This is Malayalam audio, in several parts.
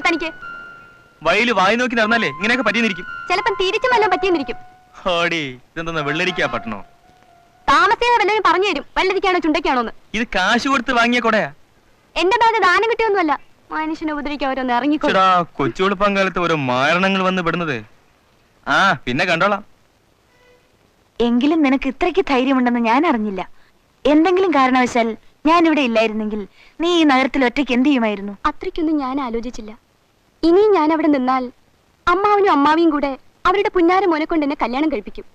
അറിയാമോടാ തനിക്ക്? വയല് വായി നോക്കി നടന്നാലേ ഇങ്ങനെയൊക്കെ പറ്റിയിരിക്കും. ചിലപ്പം തിരിച്ചും വല്ലതും പറ്റിയെന്നിരിക്കും. ഹോടി, ഇതെന്താ വെള്ളരിക്കാ പട്ടണോ? താമസിയാതെ വല്ലതും പറഞ്ഞു തരും, വെള്ളരിക്കാണോ ചുണ്ടയ്ക്കാണോന്ന്. ഇത് കാശ് കൊടുത്ത് വാങ്ങിയ കൊടയാ. എന്റെ ബാഗ് ദാനം കിട്ടിയൊന്നുമല്ല. മനുഷ്യനെ ഉപദ്രവിക്കാൻ ഓരോന്ന് ഇറങ്ങിക്കോടാ. കൊച്ചുവെളുപ്പങ്കാലത്ത് ഓരോ മാരണങ്ങൾ വന്ന് പെടുന്നത്. ആ പിന്നെ കണ്ടോളാം. എങ്കിലും നിനക്ക് ഇത്രയ്ക്ക് ധൈര്യമുണ്ടെന്ന് ഞാൻ അറിഞ്ഞില്ല. എന്തെങ്കിലും കാരണവശാൽ ഞാൻ ഇവിടെ ഇല്ലായിരുന്നെങ്കിൽ നീ ഈ നഗരത്തിൽ ഒറ്റയ്ക്ക് എന്ത് ചെയ്യുമായിരുന്നു? അത്രയ്ക്കൊന്നും ഞാൻ ആലോചിച്ചില്ല. ഇനിയും ഞാൻ അവിടെ നിന്നാൽ അമ്മാവനും അമ്മാവിയും കൂടെ അവരുടെ പുന്നാര മോനെ കൊണ്ട് എന്നെ കല്യാണം കഴിപ്പിക്കും.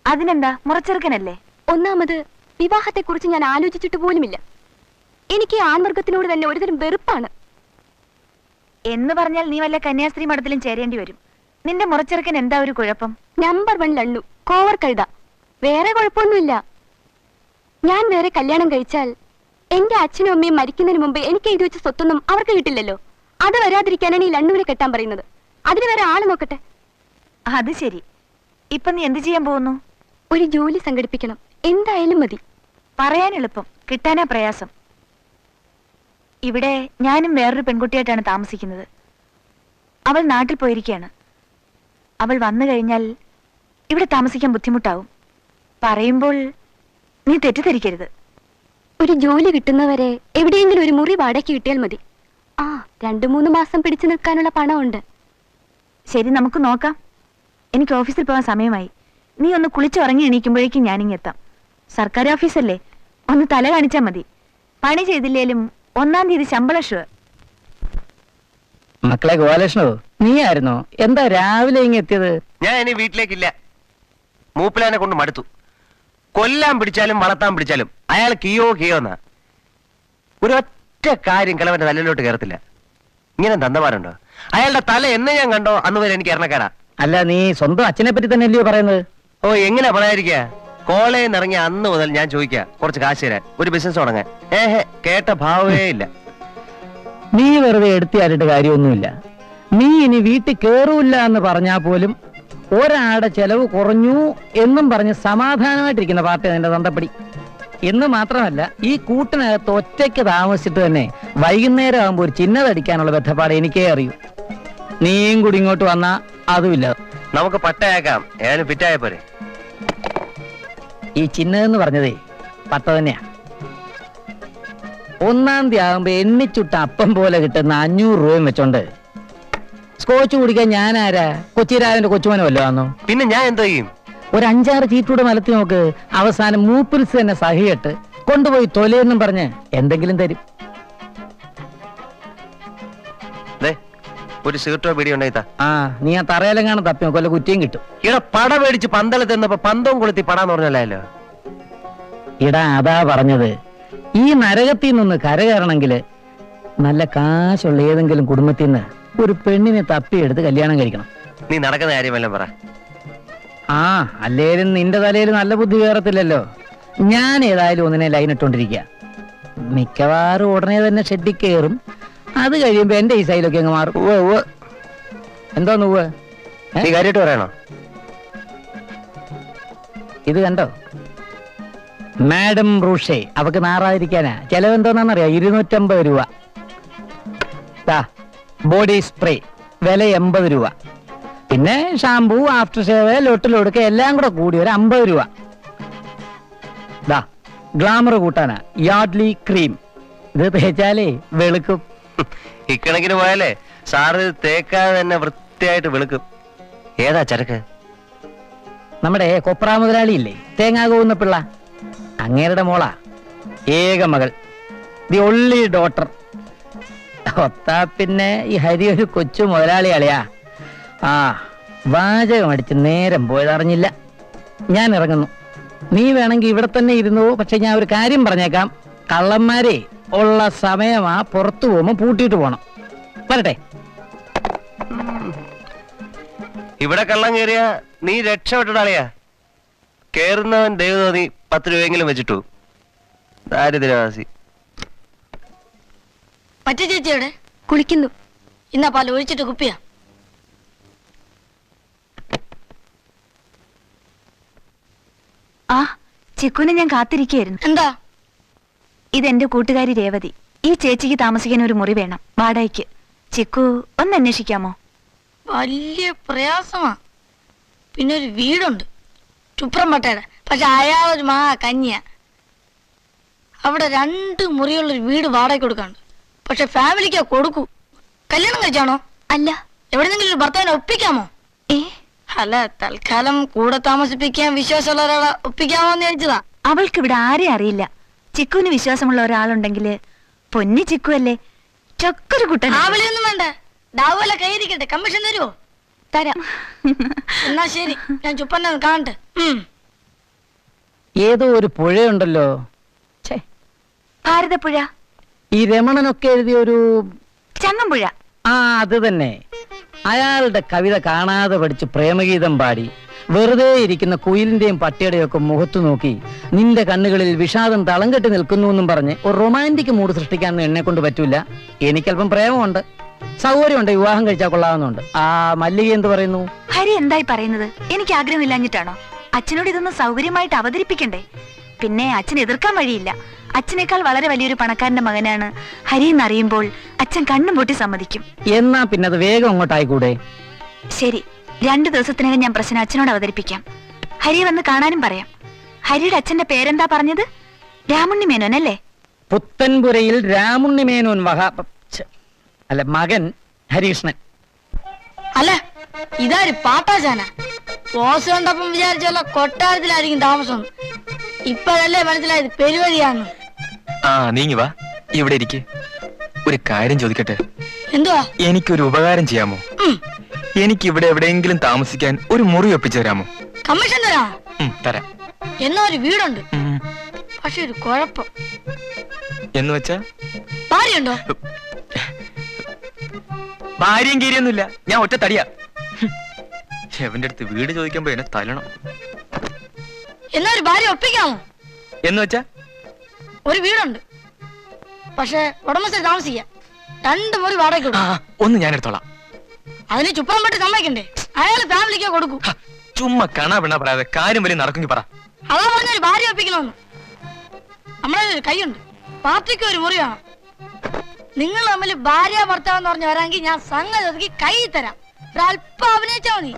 അതിനെന്താ, മുറച്ചെറുക്കനല്ലേ? ഒന്നാമത് വിവാഹത്തെക്കുറിച്ച് ഞാൻ ആലോചിച്ചിട്ട് പോലുമില്ല. എനിക്ക് ആൺവർഗത്തിനോട് തന്നെ ഒരുതരം വെറുപ്പാണ്. എന്ന് പറഞ്ഞാൽ നീ വല്ല കന്യാസ്ത്രീ മഠത്തിലും ചേരേണ്ടി വരും. നിന്റെ മുറച്ചെറുക്കൻ എന്താ ഒരു കുഴപ്പം? നമ്പർ 1 ലണ്ണു, കോവർ കഴുത. വേറെ കുഴപ്പമൊന്നുമില്ല. ഞാൻ വേറെ കല്യാണം കഴിച്ചാൽ എന്റെ അച്ഛനും അമ്മയും മരിക്കുന്നതിന് മുമ്പ് എനിക്ക് എഴുതി വെച്ച സ്വത്തൊന്നും അവർക്ക് കിട്ടില്ലല്ലോ. അത് വരാതിരിക്കാനാണ് ഈ ലണ്ണുവിനെ കെട്ടാൻ പറയുന്നത്. അതിന് വേറെ ആള് നോക്കട്ടെ. അത് ശരി. ഇപ്പൊ നീ എന്ത് ചെയ്യാൻ പോകുന്നു? ഒരു ജോലി സംഘടിപ്പിക്കണം. എന്തായാലും മതി. പറയാൻ എളുപ്പം, കിട്ടാനാ പ്രയാസം. ഇവിടെ ഞാനും വേറൊരു പെൺകുട്ടിയായിട്ടാണ് താമസിക്കുന്നത്. അവൾ നാട്ടിൽ പോയിരിക്കുകയാണ്. അവൾ വന്നു കഴിഞ്ഞാൽ ഇവിടെ താമസിക്കാൻ ബുദ്ധിമുട്ടാവും. പറയുമ്പോൾ നീ തെറ്റിദ്ധരിക്കരുത്. ഒരു ജോലി കിട്ടുന്നവരെ എവിടെയെങ്കിലും ഒരു മുറി വാടകയ്ക്ക് കിട്ടിയാൽ മതി. 2-3 മാസം പിടിച്ചു നിൽക്കാനുള്ള പണമുണ്ട്. ശരി, നമുക്ക് നോക്കാം. എനിക്ക് ഓഫീസിൽ പോകാൻ സമയമായി. നീ ഒന്ന് കുളിച്ചു ഉറങ്ങി എണീക്കുമ്പോഴേക്കും ഞാനിങ്ങെത്താം. സർക്കാർ ഓഫീസല്ലേ, ഒന്ന് തല കാണിച്ചാൽ മതി. പണി ചെയ്തില്ലേലും 1-ാം തീയതി ശമ്പള ഷുവർ. മക്കളെ ഗോപാലകൃഷ്ണോ, നീ ആയിരുന്നോ? എന്താ രാവിലെ ഇങ്ങ് എത്തിയത്? ഞാൻ ഇനി വീട്ടിലേക്കില്ല. മൂപ്പിലാനെ കൊണ്ട് മടുത്തു. കൊല്ലാൻ പിടിച്ചാലും വളർത്താൻ പിടിച്ചാലും അയാൾ കിയോ എന്നാ. ഒരൊറ്റ കാര്യം കിളവന്റെ തലയിലോട്ട് കയറത്തില്ല. ഇങ്ങനെ തന്തമാരുണ്ടോ? അയാളുടെ തല എന്ന് ഞാൻ കണ്ടോ അന്ന് വരെ എനിക്ക് എറണക്കാരാ. അല്ല, നീ സ്വന്തം അച്ഛനെ പറ്റി തന്നെ അല്ലയോ പറയുന്നത്? ഓ, എങ്ങനെ പറയാതിരിക്കാ? കോളേജിൽ നിന്ന് ഇറങ്ങിയ അന്ന് മുതൽ ഞാൻ ചോദിക്കാ കുറച്ച് കാശ് തരാൻ, ഒരു ബിസിനസ് തുടങ്ങാൻ. കേട്ട ഭാവേ ഇല്ല. നീ വെറുതെ എടുത്തിയാലിട്ട് കാര്യമൊന്നുമില്ല. നീ ഇനി വീട്ടിൽ കേറൂല്ല എന്ന് പറഞ്ഞാൽ പോലും ഒരാടെ ചെലവ് കുറഞ്ഞു എന്നും പറഞ്ഞ് സമാധാനമായിട്ടിരിക്കുന്ന പാർട്ടി നിന്റെ തന്തപ്പടി. എന്ന് മാത്രമല്ല, ഈ കൂട്ടിനകത്ത് ഒറ്റയ്ക്ക് താമസിച്ചിട്ട് തന്നെ വൈകുന്നേരം ആകുമ്പോൾ ഒരു ചിന്നതടിക്കാനുള്ള ബന്ധപ്പാട് എനിക്കേ അറിയൂ. നീയും കൂടി ഇങ്ങോട്ട് വന്നാ അതുമില്ല. നമുക്ക് പട്ടയാക്കാം, ഏതായാലും ഫിറ്റായ പോരെ. ഈ ചിന്നതെന്ന് പറഞ്ഞതേ പട്ട തന്നെയാ. 1-ാം തീയതി ആകുമ്പോ എണ്ണിച്ചുട്ട അപ്പം പോലെ കിട്ടുന്ന 500 രൂപയും വെച്ചോണ്ട് സ്കോച്ച് കുടിക്കാൻ ഞാൻ ആരാ? കൊച്ചിരാജന്റെ കൊച്ചുമോനെ വല്ലോ ആണോ? പിന്നെ ഞാൻ എന്തോ ചെയ്യും? ഒരു 5-6 ചീറ്റൂടെ മലത്തി നോക്ക്. അവസാനം മൂപ്പിൽസ് തന്നെ സഹിയിട്ട് കൊണ്ടുപോയി തൊലയെന്നും പറഞ്ഞ് എന്തെങ്കിലും തരും. ഒരു സിഗരറ്റോ ബീഡി ഉണ്ടായിത്താ. നീ ആ തറയിലെങ്ങാണ് തപ്പി നോക്കല്ലോ, കുറ്റിയും കിട്ടും. ഇവിടെ പട മേടിച്ച് പന്തളത്ത് നിന്നപ്പോ പന്തവും കൊളുത്തി പടാന്ന് പറഞ്ഞല്ലോ. ഇടാ, അതാ പറഞ്ഞത്. ഈ നരകത്തിൽ നിന്ന് കരകയറണമെങ്കില് നല്ല കാശുള്ള ഏതെങ്കിലും കുടുംബത്തിൽ നിന്ന് ഒരു പെണ്ണിനെ തപ്പിയെടുത്ത് കല്യാണം കഴിക്കണം. നീ നടക്കുന്ന കാര്യമല്ല പറ. അല്ലേലും നിന്റെ തലയിൽ നല്ല ബുദ്ധി കയറത്തില്ലല്ലോ. ഞാൻ ഏതായാലും ഒന്നിനെ ലൈൻ ഇട്ടോണ്ടിരിക്കുക. മിക്കവാറും ഉടനെ തന്നെ ഷെഡിൽ കയറും. അത് കഴിയുമ്പോ എന്റെ ഈ സൈലൊക്കെ അങ്ങ് മാറും. എന്തോന്ന് നീ കാര്യമായിട്ട് പറയണോ? ഇത് കണ്ടോ, മാഡം റൂഷേ. അവക്ക് നാറാതിരിക്കാനാ. ചെലവെന്തോന്നറിയാം? 250 രൂപ. ബോഡി സ്പ്രേ വില 80 രൂപ. പിന്നെ ഷാമ്പൂ, ആഫ്റ്റർ ഷേവ്, ലൊട്ടിലൊടുക്ക എല്ലാം കൂടെ കൂടി ഒരു 50 രൂപ. ഗ്ലാമർ കൂട്ടാനാ യാർഡ്ലി ക്രീം. ഇത് തേച്ചാലേ വെളുക്കും. ഇക്കണക്കിന് പോയാലേ സാറ് തേക്കാതെ തന്നെ വൃത്തിയായിട്ട് വെളുക്കും. ഏതാ ചരക്ക്? നമ്മുടെ കൊപ്ര മുതലാളി ഇല്ലേ, തേങ്ങാ കോവുന്ന പിള്ള, അങ്ങേരുടെ മോളാ. ഏക മകൾ, ദി ഒൺലി ഡോട്ടർ. ഒത്താ പിന്നെ ഈ ഹരി ഒരു കൊച്ചു മുതലാളി അളിയാ. വാചകം അടിച്ച് നേരം പോയതറിഞ്ഞില്ല. ഞാൻ ഇറങ്ങുന്നു. നീ വേണമെങ്കിൽ ഇവിടെ തന്നെ ഇരുന്നു. പക്ഷെ ഞാൻ ഒരു കാര്യം പറഞ്ഞേക്കാം. കള്ളന്മാരെ ഉള്ള സമയമാ. പുറത്തു പോകുമ്പോ പൂട്ടിയിട്ട് പോണം. വരട്ടെ. ഇവിടെ കള്ളം കയറിയ നീ രക്ഷപ്പെട്ടിടാളിയാ. കേറുന്നവൻ ദൈവം നീ 10 രൂപയെങ്കിലും വെച്ചിട്ടു. ദാരിദ്ര്യവാസി. പറ്റ ചേച്ചിയോടെ കുളിക്കുന്നു. ഇന്നാ പാൽ ഒഴിച്ചിട്ട് കുപ്പിയാ. ചിക്കുനെ ഞാൻ കാത്തിരിക്കുകയായിരുന്നു. എന്താ? ഇതെന്റെ കൂട്ടുകാരി രേവതി. ഈ ചേച്ചിക്ക് താമസിക്കാൻ ഒരു മുറി വേണം വാടകയ്ക്ക്. ചിക്കു ഒന്ന് അന്വേഷിക്കാമോ? വലിയ പ്രയാസമാ. പിന്നെ ഒരു വീടുണ്ട് ചുപ്രംപട്ടയുടെ, പക്ഷെ അയാളൊരു കന്യ. അവിടെ 2 മുറിയുള്ളൊരു വീട് വാടക കൊടുക്കാണ്ട്. പക്ഷെ ഫാമിലിക്കാ കൊടുക്കൂ. കല്യാണം കഴിച്ചാണോ? അല്ല. എവിടെന്നെങ്കിലും ഒരു ഭർത്താവിനെ ഒപ്പിക്കാമോ? ഏ, അല്ല, തൽക്കാലം കൂടെ താമസിപ്പിക്കാൻ വിശ്വാസമുള്ള ഒരാളെ ഒപ്പിക്കാമോ എന്ന് ചോദിച്ചതാ. അവൾക്ക് ഇവിടെ ആരെയും അറിയില്ല. ചിക്കുവിന് വിശ്വാസമുള്ള ഒരാളുണ്ടെങ്കില് പൊന്നി ചിക്കു അല്ലേ, ചൊക്കൊരു കുട്ടൻ. ആ വിളിയൊന്നും വേണ്ട, ഡാവുല കൈയിരിക്കട്ടെ. കമ്മീഷൻ തരുമോ? തരാം. എന്നാ ശരി, ഞാൻ ചുപ്പന്നെ കാണട്ടെ. ഏതോ ഒരു പുഴയുണ്ടല്ലോ, ഛേ, ഭാരതപ്പുഴ, ഈ രമണനൊക്കെ എഴുതിയ ഒരു ചങ്ങമ്പുഴ. ആ അത് തന്നെ. അയാളുടെ കവിത കാണാതെ പഠിച്ച് പ്രേമഗീതം പാടി വെറുതെ ഇരിക്കുന്ന കുയിലിന്റെയും പട്ടിയുടെയും ഒക്കെ മുഖത്തു നോക്കി നിന്റെ കണ്ണുകളിൽ വിഷാദം തളം കെട്ടി നിൽക്കുന്നു എന്നും പറഞ്ഞ് ഒരു റൊമാൻറ്റിക് മൂഡ് സൃഷ്ടിക്കാനൊന്നും എന്നെ കൊണ്ട് പറ്റൂല. എനിക്കല്പം പ്രേമമുണ്ട്, സൗകര്യമുണ്ട്, വിവാഹം കഴിച്ചാൽ കൊള്ളാവുന്നുണ്ട്. ആ മല്ലിക എന്ത് പറയുന്നു? ഹരി എന്തായി പറയുന്നത്? എനിക്ക് ആഗ്രഹമില്ലാഞ്ഞിട്ടാണോ? അച്ഛനോട് ഇതൊന്നും സൗകര്യമായിട്ട് അവതരിപ്പിക്കണ്ടേ? പിന്നെ അച്ഛൻ എതിർക്കാൻ വഴിയില്ല. അച്ഛനേക്കാൾ വളരെ വലിയൊരു പണക്കാരന്റെ മകനാണ് ഹരി എന്നറിയുമ്പോൾ അച്ഛൻ കണ്ണും പൊട്ടി സമ്മതിക്കും. എന്നാ പിന്നെ അത് വേഗം അങ്ങോട്ടായിക്കൂടെ? ശരി, 2 ദിവസത്തിനകം ഞാൻ പ്രശ്നം അച്ഛനോട് അവതരിപ്പിക്കാം. ഹരിയെ വന്ന് കാണാനും പറയാം. ഹരിയുടെ അച്ഛന്റെ പേരെന്താ പറഞ്ഞത്? രാമുണ്ണി മേനോൻ അല്ലേ? പുത്തൻപുരയിൽ രാമുണ്ണി മേനോൻ അല്ല, മകൻ ഹരികൃഷ്ണൻ. അല്ല, ഇതാര് പാട്ടാശാന? പോസ് കണ്ടപ്പം വിചാരിച്ചല്ലോ കൊട്ടാരത്തിലായിരിക്കും താമസം. ഇപ്പോഴല്ലേ മനസ്സിലായത് പെരുവഴിയാന്ന്. ആ നീങ്ങി വാ, ഇവിടെ ഇരിക്ക്. ഒരു കാര്യം ചോദിക്കട്ടെ? എന്തുവാ? എനിക്കൊരു ഉപകാരം ചെയ്യാമോ? എനിക്ക് ഇവിടെ എവിടെയെങ്കിലും താമസിക്കാൻ ഒരു മുറി ഒപ്പിച്ചു തരാമോ? കമ്മീഷൻ തരാം. തരാം. എന്നാ ഒരു വീടുണ്ട്, പക്ഷെ ഒരു കുഴപ്പം. എന്ന് വെച്ചാ? ഭാര്യയുണ്ടോ? ഭാര്യയും കീരിയൊന്നുമില്ല, ഞാൻ ഒറ്റ തടിയാ. എവന്റെ അടുത്ത് വീട് ചോദിക്കുമ്പോ എന്നെ തല്ലണം. എന്നാ ഒരു ഭാര്യ ഒപ്പിക്കാമോ? എന്ന് വെച്ചാ? ഒരു വീടുണ്ട്, പക്ഷെ ഉടമസ്ഥ താമസിക്കാം. 2 മുറി വാടക കൊടുക്കും. ഒന്ന് ഞാൻ എടുത്തോളാം. അതിന് ചുപ്രം പെട്ട് സമ്മതിക്കണ്ടേ? അയാള് ഫാമിലിക്കോ കൊടുക്കൂ. ചുമ്മാ കണാ പെണ്ണ പറയാതെ കാര്യം വലിയ നടക്കുമെങ്കിൽ പറ. അതാ പറഞ്ഞൊരു ഭാര്യ ഒപ്പിക്കണമെന്ന്. നമ്മളെ ഒരു കൈയുണ്ട്, പാർട്ടിക്ക് ഒരു മുറി വേണം. നിങ്ങൾ തമ്മിൽ ഭാര്യ ഭർത്താവെന്ന് പറഞ്ഞ് വരാമെങ്കിൽ ഞാൻ സംഗതി ഒതുക്കി കൈ തരാം. ഒരല്പം അഭിനയിച്ചാ മതി.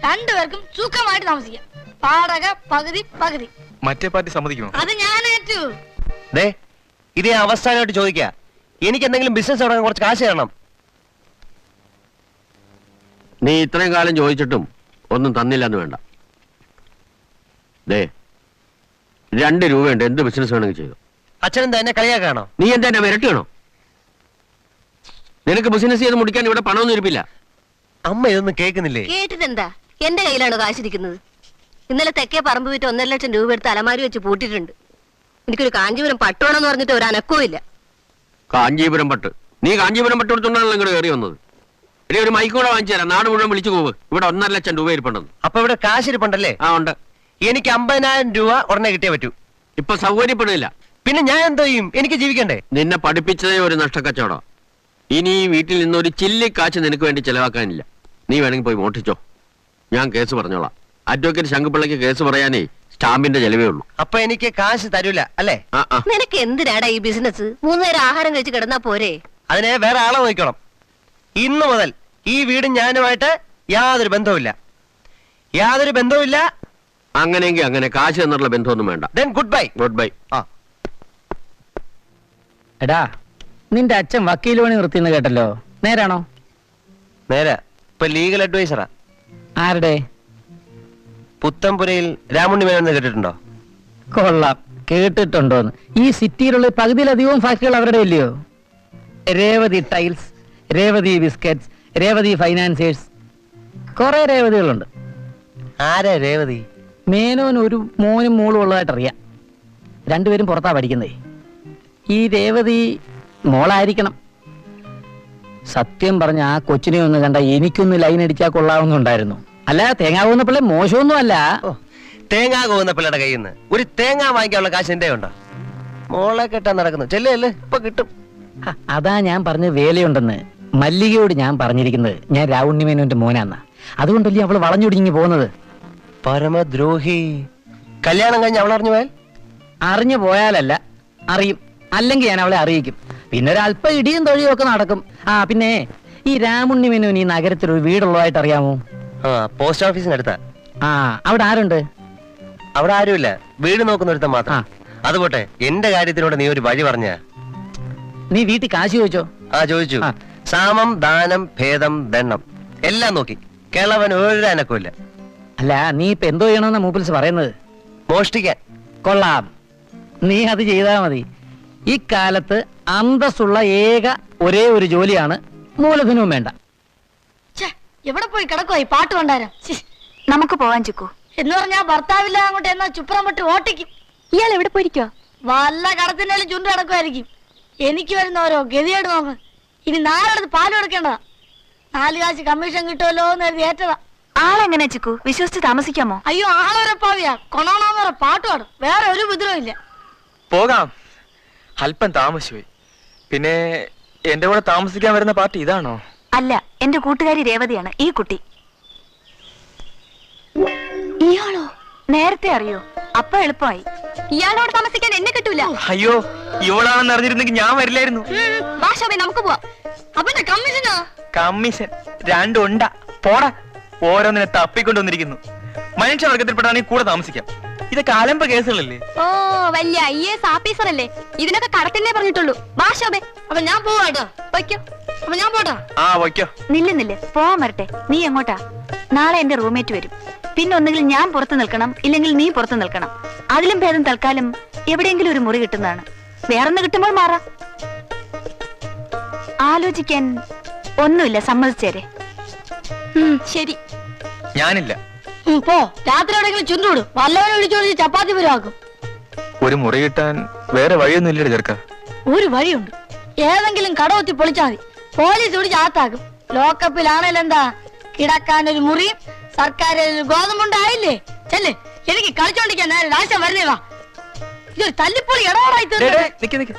2 പേർക്കും സുഖമായിട്ട് താമസിക്കാം. വാടക പകുതി പകുതി. മറ്റേ പാർട്ടി സമ്മതിക്കുമോ? അത് ഞാൻ ഏറ്റു. ഇതേ അവസാനമായിട്ട് ചോദിക്കാ, എനിക്ക് എന്തെങ്കിലും ബിസിനസ് തുടങ്ങാൻ കുറച്ച് കാശ് തരണം. നീ ഇത്രയും കാലം ചോദിച്ചിട്ടും ഒന്നും തന്നില്ലെന്ന് വേണ്ട. 2 രൂപയുണ്ട്, എന്ത് ബിസിനസ് വേണമെങ്കിൽ ചെയ്തു. അച്ഛനെന്താ എന്നെ കളിയാക്കാണോ? നീ എന്താ എന്നെ വിരട്ടിയാണോ? നിനക്ക് ബിസിനസ് ചെയ്ത് മുടിക്കാൻ ഇവിടെ പണമൊന്നും ഇരിപ്പില്ല. അമ്മ ഇതൊന്നും കേൾക്കുന്നില്ലേ? കേട്ടിട്ടെന്താ? എന്റെ കയ്യിലാണ് കാശിരിക്കുന്നത്. ഇന്നലെ തെക്കേ പറമ്പ് വിറ്റ് 1.5 ലക്ഷം രൂപ എടുത്ത് അലമാരി വെച്ച് പൂട്ടിയിട്ടുണ്ട്. എനിക്കൊരു കാഞ്ചീപുരം പട്ടുവാണെന്ന് പറഞ്ഞിട്ട് ഒരു അനക്കവും ഇല്ല. കാഞ്ചീപുരം പട്ട്? നീ കാഞ്ചീപുരം പട്ട് കൊടുത്തോണ്ടാണല്ലോ ഇങ്ങോട്ട് കയറി വന്നത്. ഇനി ഒരു മൈക്ക് കൂടെ വാങ്ങിച്ചു തരാം, നാട് മുഴുവൻ വിളിച്ചു പോവ്. ഇവിടെ 1.5 ലക്ഷം രൂപ ഇരിപ്പുണ്ടെന്ന്. അപ്പൊ ഇവിടെ കാശ് ഇരിപ്പുണ്ടല്ലേ? ആ ഉണ്ട്. എനിക്ക് 50,000 രൂപ ഉടനെ കിട്ടിയേ പറ്റൂ. ഇപ്പൊ സൗകര്യപ്പെടില്ല. പിന്നെ ഞാൻ എന്തോ ചെയ്യും? എനിക്ക് ജീവിക്കണ്ടേ? നിന്നെ പഠിപ്പിച്ചതേ ഒരു നഷ്ടക്കച്ചവടം. ഇനി ഈ വീട്ടിൽ നിന്ന് ഒരു ചില്ലിക്കാശ് നിനക്ക് വേണ്ടി ചെലവാക്കാനില്ല. നീ വേണമെങ്കിൽ പോയി മോഷ്ടിച്ചോ, ഞാൻ കേസ് പറഞ്ഞോളാം. അഡ്വക്കേറ്റ് ശങ്കുപിള്ളയ്ക്ക് കേസ് പറയാനേ സ്റ്റാമ്പിന്റെ ചെലവേ ഉള്ളൂ. അപ്പൊ എനിക്ക് കാശ് തരൂല അല്ലേ? നിനക്ക് എന്തിനാടാ ഈ ബിസിനസ്? 3 നേരം ആഹാരം കഴിച്ച് കിടന്നാ പോരെ? അതിനെ വേറെ ആളെ നോക്കണം. ഇന്നു മുതൽ ഈ വീടും ഞാനുമായിട്ട് യാതൊരു ബന്ധവുമില്ല. യാതൊരു ബന്ധവുമില്ല. അങ്ങനെയെങ്കിൽ അങ്ങനെ, കാശ് എന്നുള്ള ബന്ധമൊന്നും വേണ്ട. Then goodbye. Good bye. എടാ, നിന്റെ അച്ഛൻ വക്കീൽ പണി നിർത്തിയെന്ന് കേട്ടല്ലോ, നേരാണോ? നേരെ ഇപ്പൊ ലീഗൽ അഡ്വൈസറാ. ആരുടെ? പുത്തൻപുരയിൽ രാമുണ്ണി മേനോൻ കേട്ടിട്ടുണ്ടോ? കൊള്ളാം, കേട്ടിട്ടുണ്ടോന്ന്. ഈ സിറ്റിയിലുള്ള പകുതിയിലധികവും ഫാക്ടറികൾ അവരുടെ ഇല്ലയോ? Revathi tiles, Revathi biscuits, Revathi financiers, കുറെ രേവതികളുണ്ട്. ആരാ രേവതി? മേനോൻ ഒരു മോനും മോളും ഉള്ളതായിട്ട് അറിയാം. 2 പേരും പുറത്താ പഠിക്കുന്നേ. ഈ രേവതി മോളായിരിക്കണം. സത്യം പറഞ്ഞ ആ കൊച്ചിനെ ഒന്ന് കണ്ട എനിക്കൊന്ന് ലൈൻ അടിച്ചാൽ കൊള്ളാവുന്നുണ്ടായിരുന്നു. അല്ല, തേങ്ങാവുന്ന പിള്ളേ മോശമൊന്നും അല്ല. തേങ്ങ കോവുന്ന പിള്ളയുടെ കയ്യിൽ നിന്ന് ഒരു തേങ്ങ വാങ്ങിക്കാനുള്ള കാശ് എന്റെ ഉണ്ടോ? മോളെ കെട്ടാൻ നടക്കുന്നു. ചെല്ലേ, ഇപ്പൊ കിട്ടും. അതാ ഞാൻ പറഞ്ഞ വേലയുണ്ടെന്ന്. മല്ലികയോട് ഞാൻ പറഞ്ഞിരിക്കുന്നത് ഞാൻ രാവുണ്ണി മേനോന്റെ മോനാന്ന. അതുകൊണ്ടല്ലേ അവള് വളഞ്ഞൊടിഞ്ഞു പോകുന്നത്. പരമദ്രോഹി. കല്യാണം കഴിഞ്ഞ് അവൾ അറിഞ്ഞു പോയാൽ? അറിഞ്ഞു പോയാലല്ല, അറിയും. അല്ലെങ്കിൽ ഞാൻ അവളെ അറിയിക്കും. പിന്നെ ഒരല്പ ഇടിയും തൊഴിയും ഒക്കെ നടക്കും. പിന്നെ ഈ രാമുണ്ണിമേനോന് ഈ നഗരത്തിൽ ഒരു വീടുള്ളതായിട്ട് അറിയാമോ? ആ പോസ്റ്റ് ഓഫീസിനടുത്താ. ആ, അവിടെ ആരുണ്ട്? അവിടെ ആരുമില്ല, വീട് നോക്കുന്ന ഒരുത്തൻ മാത്രം. അതുപോട്ടെ, എന്റെ കാര്യത്തിലൂടെ നീ ഒരു വഴി പറഞ്ഞ. നീ വീട്ടിൽ കാശ് ചോദിച്ചോ? ആ ചോദിച്ചു. ആ. സാമം ദാനം ഭേദം ദണ്ണം എല്ലാം നോക്കി. കേളവൻ ഒരു അനക്കമില്ല. അല്ല, നീ ഇപ്പൊ എന്തോ ചെയ്യണമെന്നാ മൂപ്പിൽസ് പറയുന്നത്? മോഷ്ടിക്കാൻ. കൊള്ളാം, നീ അത് ചെയ്താ മതി. ഈ കാലത്ത് അന്തസ്സുള്ള ഏക ഒരേ ഒരു ജോലിയാണ് മൂലധനവും വേണ്ട. ഛെ, എവിടെ പോയി കിടക്കുവാ ഈ പാട്ട് കൊണ്ടാരം? നമുക്ക് പോവാൻ ചുക്കു. എന്ന് പറഞ്ഞാ ഭർത്താവില്ല അങ്ങോട്ട് എന്നാ ചുപ്രം പൊട്ട് ഓട്ടിക്കും. ഇയാൾ എവിടെ പോയിരിക്കോ? വല്ല കടത്തിൻ്റെ ചുണ്ട് കിടക്കുമായിരിക്കും. എനിക്ക് വരുന്ന ഓരോ ഗതിയോട് നോക്ക്. ഇനി നാലെടുത്ത് പാല് കൊടുക്കേണ്ടതാ. 4 കാശ് കമ്മീഷൻ കിട്ടുമല്ലോ എന്ന് കരുതി ഏറ്റതാ. ആളെങ്ങനെ ചുക്കു? വിശ്വസിച്ച് താമസിക്കാമോ? അയ്യോ, ആളൊരപ്പാവിയാ. കൊണോണോന്ന് പറ പാട്ട് പാടും. വേറെ ഒരു ബുദ്ധിമുട്ടും ഇല്ല. പോകാം, അല്പം താമസിച്ചുപോയി. പിന്നെ എന്റെ കൂടെ താമസിക്കാൻ വരുന്ന പാർട്ടി ഇതാണോ? അല്ല, എന്റെ കൂട്ടുകാരി രേവതിയാണ് ഈ കുട്ടി. ഇയാളോ? നേരത്തെ അറിയോ? അപ്പൊ എളുപ്പമായി. ഇയാളോട് താമസിക്കാൻ എന്നെ കിട്ടൂല. അയ്യോ, ഇവളാണെന്ന് അറിഞ്ഞിരുന്നെങ്കിൽ ഞാൻ വരില്ലായിരുന്നു. വാ ശോഭേ, നമുക്ക് പോവാം. അപ്പന്റെ കമ്മീഷനോ? കമ്മീഷൻ 2 ഉണ്ടാ. പോടാ, ഓരോന്നിനെ തപ്പിക്കൊണ്ടുവന്നിരിക്കുന്നു. മനുഷ്യവർഗത്തിൽപ്പെട്ടാണെങ്കിൽ കൂടെ താമസിക്കാം. ഇതൊക്കെ അലമ്പ കേസുകളല്ലേ? ഓ, വലിയ IAS ഓഫീസർ അല്ലേ? ഇതിനൊക്കെ കടത്തിനെ പറഞ്ഞിട്ടുള്ളൂ. വാ ശോഭേ. അപ്പൊ ഞാൻ പോവാട്ടോ. വയ്ക്കോ. അപ്പൊ ഞാൻ പോട്ടാ. ആ വയ്ക്കോ. നില്ല് പോവാൻ വരട്ടെ. നീ എങ്ങോട്ടാ? നാളെ എന്റെ റൂംമേറ്റ് വരും. പിന്നെ ഒന്നുകിൽ ഞാൻ പുറത്ത് നിൽക്കണം, ഇല്ലെങ്കിൽ നീ പുറത്ത് നിൽക്കണം. അതിലും ഭേദം തൽക്കാലം എവിടെയെങ്കിലും ഒരു മുറി കിട്ടുന്നതാണ്. വേറൊന്ന് കിട്ടുമ്പോൾ മാറാം. ആലോചിക്കാൻ ഒന്നുമില്ല, സമ്മതിച്ചേരെ. ശരി. ഞാനില്ല. പോ. രാത്രി എവിടെയെങ്കിലും ചുരുണ്ടോട്. വല്ലവനെ വിളിച്ചോട് ചപ്പാത്തി പുരാക്കും. ഒരു മുറി കിട്ടാൻ വേറെ വഴിയൊന്നും ഇല്ലട ചെറുക്ക. ഒരു വഴിയുണ്ട്. ഏതെങ്കിലും കടവത്തി പൊളിച്ചാൽ മതി. പോലീസ് പിടിച്ച് ആത്താക്കും. ലോക്കപ്പിലാണേലും എന്താ, കിടക്കാൻ ഒരു മുറിയും സർക്കാർ ഗോതമ്പുണ്ടായില്ലേ? ചെല്ല്, എനിക്ക് കളിച്ചോണ്ടിരിക്കാൻ നേരെ രാശം വരുന്നേ. വാ, ഇതൊരു തല്ലിപ്പൊളി ഇടപാടായി തീർന്നു.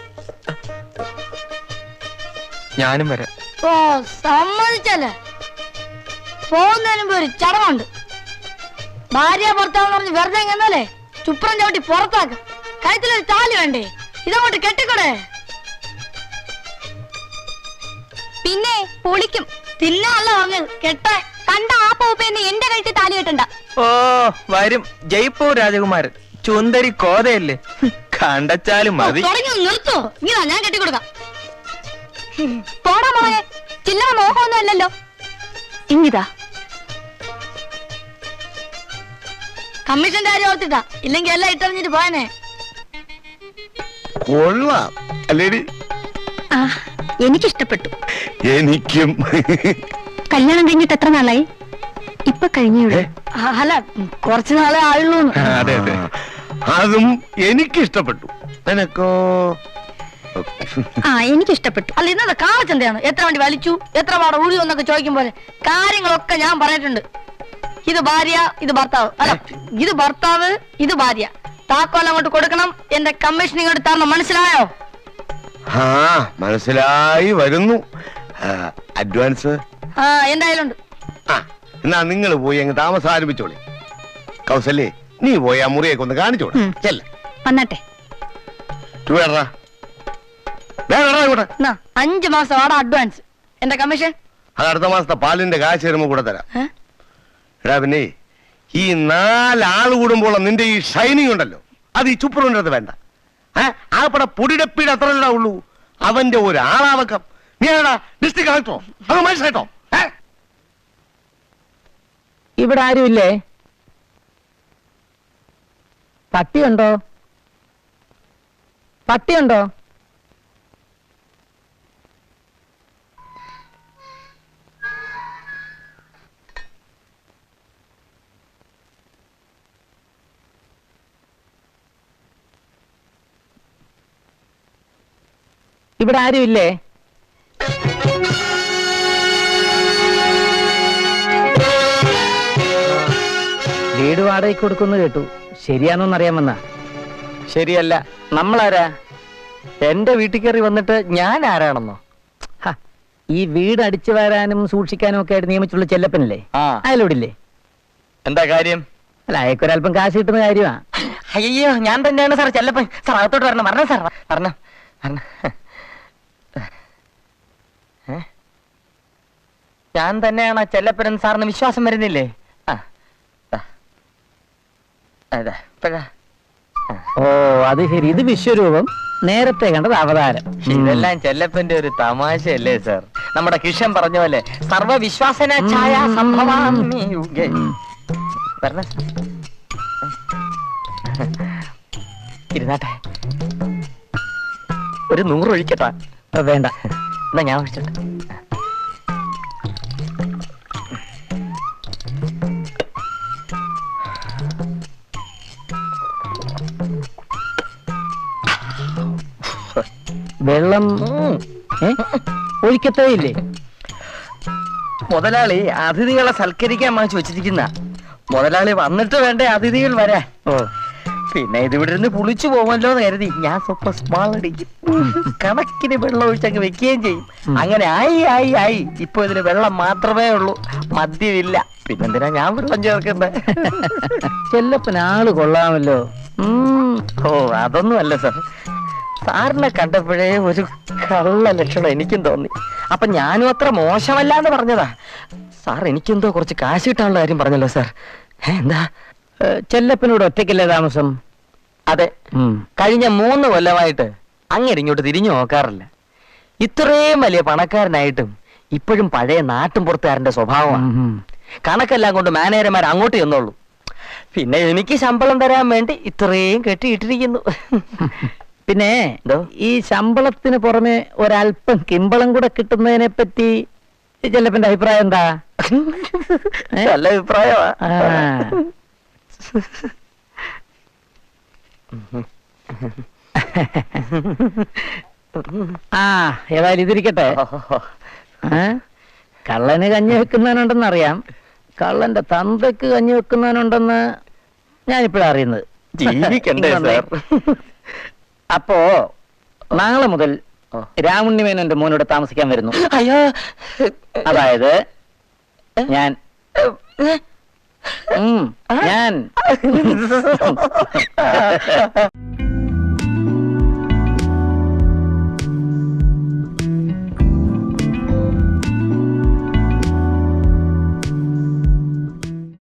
ഞാനും വരാം. ഓ, സമ്മതിച്ചല്ലേ. പോകുന്നതിന് മുമ്പ് ഒരു ചടവുണ്ട്. ഭാര്യ ഭർത്താവ് പറഞ്ഞ് വെറുതെ എങ്ങന്നല്ലേ ചുപ്രം ചവിട്ടി പുറത്താക്കും. കഴുത്തിലൊരു താലി വേണ്ടേ? ഇതങ്ങോട്ട് കെട്ടിക്കൂടെ? പിന്നെ പൊളിക്കും. തിന്നല്ല പറഞ്ഞത്, കെട്ടേ. കണ്ട ആ പോപ്പേന്ന് എന്റെ കഴുത്തിൽ താലി കെട്ടണ്ട. ഓ, വരും ജയ്പൂർ രാജകുമാരൻ. ചുന്ദരി കോതയല്ലേ, കണ്ടച്ചാലും മതി. തുടങ്ങി നിർത്തോ? ഇങ്ങനെ ഞാൻ കെട്ടിക്കൊടുക്കാം. പോടാ മോനെ, ചില്ലറ മോഹമൊന്നും അല്ലല്ലോ. ഇങ്ങിതാ. കമ്മീഷന്റെ കാര്യം ഓർത്തിട്ടാ, ഇല്ലെങ്കിൽ എല്ലാം ഇട്ടറിഞ്ഞിട്ട് പോയനെ. കൊള്ളാം അല്ലേടി? എനിക്കിഷ്ടപ്പെട്ടു. എനിക്കും. കല്യാണം കഴിഞ്ഞിട്ട് എത്ര നാളായി? ഇപ്പൊ കഴിഞ്ഞേ. അല്ല, കുറച്ചു നാളെ ആയുള്ളൂ. അതെ അതെ, അതും എനിക്കിഷ്ടപ്പെട്ടു. നിനക്കോ? എനിക്കിഷ്ടപ്പെട്ടു. അല്ല, ഇന്നത്തെ കാളച്ചന്തയാണ്. എത്ര വണ്ടി വലിച്ചു, എത്ര പാടെ ഊഴി എന്നൊക്കെ ചോദിക്കും പോലെ കാര്യങ്ങളൊക്കെ ഞാൻ പറഞ്ഞിട്ടുണ്ട്. ഇത് ഭാര്യ, ഇത് ഭർത്താവ്. അല്ല, ഇത് ഭർത്താവ്, ഇത് ഭാര്യ. താക്കോൽ അങ്ങോട്ട് കൊടുക്കണം. എന്റെ കമ്മീഷൻ ഇങ്ങോട്ട് തരണം. മനസ്സിലായോ? ആ, മനസ്സിലായി വരുന്നു. അഡ്വാൻസ് എന്റെ കയ്യിലുണ്ട്. ആ, എന്നാ നിങ്ങൾ പോയി അങ്ങ് താമസം ആരംഭിച്ചോളി. കൗസല്യേ, നീ പോയി ആ മുറിയൊക്കെ ഒന്ന് കാണിച്ചോളൂ. ചെല്ലേ വന്നട്ടെ. എന്നാ 5 മാസം ആടെ അഡ്വാൻസ്. എന്റെ കമ്മീഷൻ അത് അടുത്ത മാസത്തെ പാലിന്റെ കാശ് വരുമ്പോ കൂടെ തരാം. എടാ, പിന്നെ ഈ 4 ആള് കൂടുമ്പോൾ നിന്റെ ഈ ഷൈനിങ് ഉണ്ടല്ലോ, അത് ഈ ചുപ്പറിൻ്റെ അത് വേണ്ട. ആപ്പടെ പൊടിടപ്പീട് അത്ര ഉള്ളൂ. അവന്റെ ഒരു ആളാവക്കം. നീ ആടാ ഡിസ്ട്രിക്ട് കളക്ടറോ? അത് മനസ്സിലായിട്ടോ? ഇവിടെ ആരുമില്ലേ? പട്ടിയുണ്ടോ? പട്ടിയുണ്ടോ? ഇവിടെ ആരുമില്ലേ? വീട് വാടകയ്ക്ക് കൊടുക്കുന്നു കേട്ടു. ശരിയാണോന്നറിയാമെന്ന? ശരിയല്ല. നമ്മളാരാ? എന്റെ വീട്ടിൽ കയറി വന്നിട്ട് ഞാൻ ആരാണെന്നോ? ഈ വീട് അടിച്ചു വരാനും സൂക്ഷിക്കാനും ഒക്കെ ആയിട്ട് നിയമിച്ചുള്ള ചെല്ലപ്പനല്ലേ, അയലോടില്ലേ? എന്താ കാര്യം? അല്ല, അയക്കൊരല്പം കാശ് കിട്ടുന്ന കാര്യമാ. അയ്യോ, ഞാൻ തന്നെയാണ് സാർ ചെല്ലപ്പൻ. സാർ അകത്തോട്ട് വരണം. വരണം സാർ, വരണം. ഞാൻ തന്നെയാണ് ആ ചെല്ലപ്പൻ സാറിന് വിശ്വാസം വരുന്നില്ലേ? ആ ദാ. അതാ, ഇപ്പഴാ. ഓ അത് ശരി, ഇത് വിശ്വരൂപം, നേരത്തെ കണ്ടത് അവതാരം. ഇതെല്ലാം ചെല്ലപ്പന്റെ ഒരു തമാശയല്ലേ സാർ? നമ്മുടെ കിഷൻ പറഞ്ഞ പോലെ സർവവിശ്വാസന ഛായ സംഭവാമി യുഗേ. വരണേ സാർ. ഇരുന്നാട്ടെ. ഒരു 100 ഒഴിക്കട്ടാ? വേണ്ട, എന്നാ ഞാൻ ഒഴിച്ചോട്ടെ. വെള്ളം ഒഴിക്കത്തേ ഇല്ലേ? മുതലാളി അതിഥികളെ സൽക്കരിക്കാൻ വാങ്ങിച്ചു വെച്ചിരിക്കുന്ന. മുതലാളി വന്നിട്ട് വേണ്ടേ അതിഥികൾ വരാൻ. ഓ പിന്നെ ഇത് ഇവിടെ നിന്ന് പുളിച്ചു പോകുമല്ലോ എന്ന് കരുതി ഞാൻ സ്വപ്പം സ്മാൾ അടിക്കും. കണക്കിന് വെള്ളം ഒഴിച്ചങ്ങ് വെക്കുകയും ചെയ്യും. അങ്ങനെ ആയി ഇപ്പൊ ഇതിന് വെള്ളം മാത്രമേ ഉള്ളൂ, മദ്യമില്ല. പിന്നെന്തിനാ ഞാൻ വെള്ളം ചേർക്കണ്ടേ? ചെല്ലപ്പൻ ആള് കൊള്ളാമല്ലോ. ഓ അതൊന്നും അല്ല സാർ, സാറിനെ കണ്ടപ്പോഴേ ഒരു കള്ള ലക്ഷണം എനിക്കും തോന്നി. അപ്പൊ ഞാനും അത്ര മോശമല്ലാന്ന് പറഞ്ഞതാ. സാർ എനിക്കെന്തോ കുറച്ച് കാശ് കിട്ടാനുള്ള കാര്യം പറഞ്ഞല്ലോ സാർ. എന്താ? ചെല്ലപ്പനോട് ഒറ്റയ്ക്കല്ലേ താമസം? അതെ, കഴിഞ്ഞ 3 കൊല്ലമായിട്ട് അങ്ങനെ ഇങ്ങോട്ട് തിരിഞ്ഞു നോക്കാറില്ല. ഇത്രയും വലിയ പണക്കാരനായിട്ടും ഇപ്പോഴും പഴയ നാട്ടും പുറത്തുകാരന്റെ സ്വഭാവമാണ്. കണക്കെല്ലാം കൊണ്ട് മാനേജർമാർ അങ്ങോട്ട് ചെന്നോളൂ. പിന്നെ എനിക്ക് ശമ്പളം തരാൻ വേണ്ടി ഇത്രയും കെട്ടിയിട്ടിരിക്കുന്നു. പിന്നെ ഈ ശമ്പളത്തിന് പുറമെ ഒരല്പം കിമ്പളം കൂടെ കിട്ടുന്നതിനെ പറ്റി ചെല്ലപ്പന്റെ അഭിപ്രായം എന്താ? നല്ല അഭിപ്രായമാ. ഏതായാലും ഇതിരിക്കട്ടെ. കള്ളന് കഞ്ഞി വെക്കുന്നവനുണ്ടെന്ന് അറിയാം, കള്ളന്റെ തന്തയ്ക്ക് കഞ്ഞി വെക്കുന്നവനുണ്ടെന്ന് ഞാനിപ്പോഴാ അറിയുന്നത്. ജീവിക്കണ്ടേ സാർ? അപ്പോ നാളെ മുതൽ രാമുണ്ണിമേനോന്റെ എന്റെ മോനോട് താമസിക്കാൻ വരുന്നു. അയ്യോ, അതായത് ഞാൻ ഞാൻ